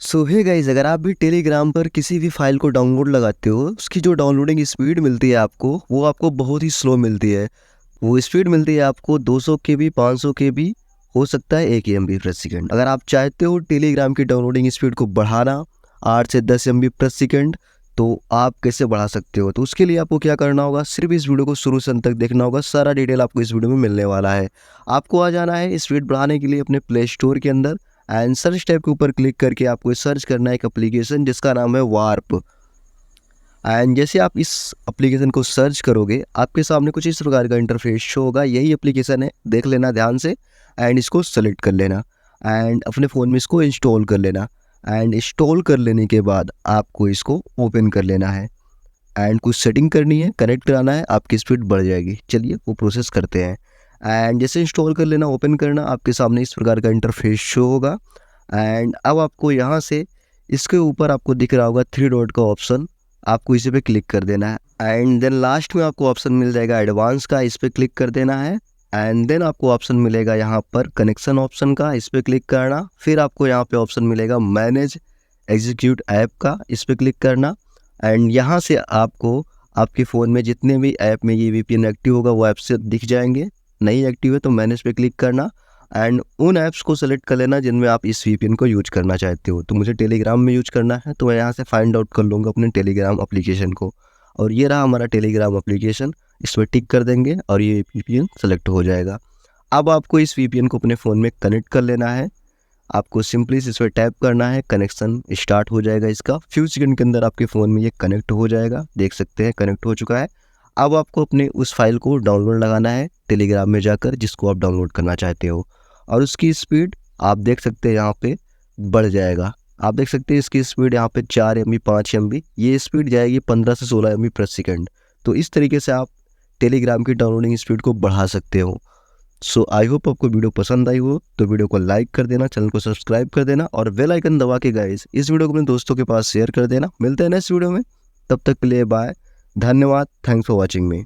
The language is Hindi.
सो हे गाइस, अगर आप भी टेलीग्राम पर किसी भी फाइल को डाउनलोड लगाते हो, उसकी जो डाउनलोडिंग स्पीड मिलती है आपको, वो आपको बहुत ही स्लो मिलती है। वो स्पीड मिलती है आपको 200 केबी, 500 केबी, हो सकता है 1 एमबी प्रति सेकंड। अगर आप चाहते हो टेलीग्राम की डाउनलोडिंग स्पीड को बढ़ाना 8 से 10 एमबी प्रति सेकंड, तो आप कैसे बढ़ा सकते हो? तो उसके लिए आपको क्या करना होगा, सिर्फ इस वीडियो को शुरू से अंत तक देखना होगा। सारा डिटेल आपको इस वीडियो में मिलने वाला है। आपको आ जाना है स्पीड बढ़ाने के लिए अपने प्ले स्टोर के अंदर, एंड सर्च टैब के ऊपर क्लिक करके आपको सर्च करना है एक एप्लीकेशन जिसका नाम है वार्प। एंड जैसे आप इस एप्लीकेशन को सर्च करोगे, आपके सामने कुछ इस प्रकार का इंटरफेस शो होगा। यही एप्लीकेशन है, देख लेना ध्यान से, एंड इसको सेलेक्ट कर लेना एंड अपने फ़ोन में इसको इंस्टॉल कर लेना। एंड इंस्टॉल कर लेने के बाद आपको इसको ओपन कर लेना है एंड कुछ सेटिंग करनी है, कनेक्ट कराना है, आपकी स्पीड बढ़ जाएगी। चलिए वो प्रोसेस करते हैं। एंड जैसे इंस्टॉल कर लेना, ओपन करना, आपके सामने इस प्रकार का इंटरफेस शो होगा। एंड अब आपको यहाँ से इसके ऊपर आपको दिख रहा होगा 3 डॉट का ऑप्शन, आपको इसी पे क्लिक कर देना है। एंड देन लास्ट में आपको ऑप्शन मिल जाएगा एडवांस का, इस पर क्लिक कर देना है। एंड देन आपको ऑप्शन मिलेगा यहाँ पर कनेक्शन ऑप्शन का, इस पर क्लिक करना। फिर आपको यहाँ पे ऑप्शन मिलेगा मैनेज एग्जीक्यूट ऐप का, इस पर क्लिक करना। एंड यहाँ से आपको आपके फ़ोन में जितने भी ऐप में ये वीपीएन एक्टिव होगा वो ऐप से दिख जाएंगे। नहीं एक्टिव है तो मैनेज पे क्लिक करना एंड उन ऐप्स को सेलेक्ट कर लेना जिनमें आप इस वीपीएन को यूज करना चाहते हो। तो मुझे टेलीग्राम में यूज करना है, तो मैं यहाँ से फाइंड आउट कर लूँगा अपने टेलीग्राम एप्लीकेशन को, और ये रहा हमारा टेलीग्राम एप्लीकेशन। इस पर टिक कर देंगे और ये वीपीएन सेलेक्ट हो जाएगा। अब आपको इस वीपीएन को अपने फ़ोन में कनेक्ट कर लेना है। आपको सिंपली इस पर टैप करना है, कनेक्शन स्टार्ट हो जाएगा इसका। फ्यू सेकंड के अंदर आपके फ़ोन में ये कनेक्ट हो जाएगा, देख सकते हैं कनेक्ट हो चुका है। अब आपको अपने उस फाइल को डाउनलोड लगाना है टेलीग्राम में जाकर, जिसको आप डाउनलोड करना चाहते हो, और उसकी स्पीड आप देख सकते हैं यहाँ पे बढ़ जाएगा। आप देख सकते हैं इसकी स्पीड यहाँ पे 4 एमबी, 5 एमबी, ये स्पीड जाएगी 15 से 16 एमबी प्रति सेकंड। तो इस तरीके से आप टेलीग्राम की डाउनलोडिंग स्पीड को बढ़ा सकते हो। सो आई होप आपको वीडियो पसंद आई हो, तो वीडियो को लाइक कर देना, चैनल को सब्सक्राइब कर देना और बेल आइकन दबा के गाइस इस वीडियो को अपने दोस्तों के पास शेयर कर देना। मिलते हैं नेक्स्ट वीडियो में, तब तक के लिए बाय, धन्यवाद, थैंक्स फॉर वॉचिंग मी।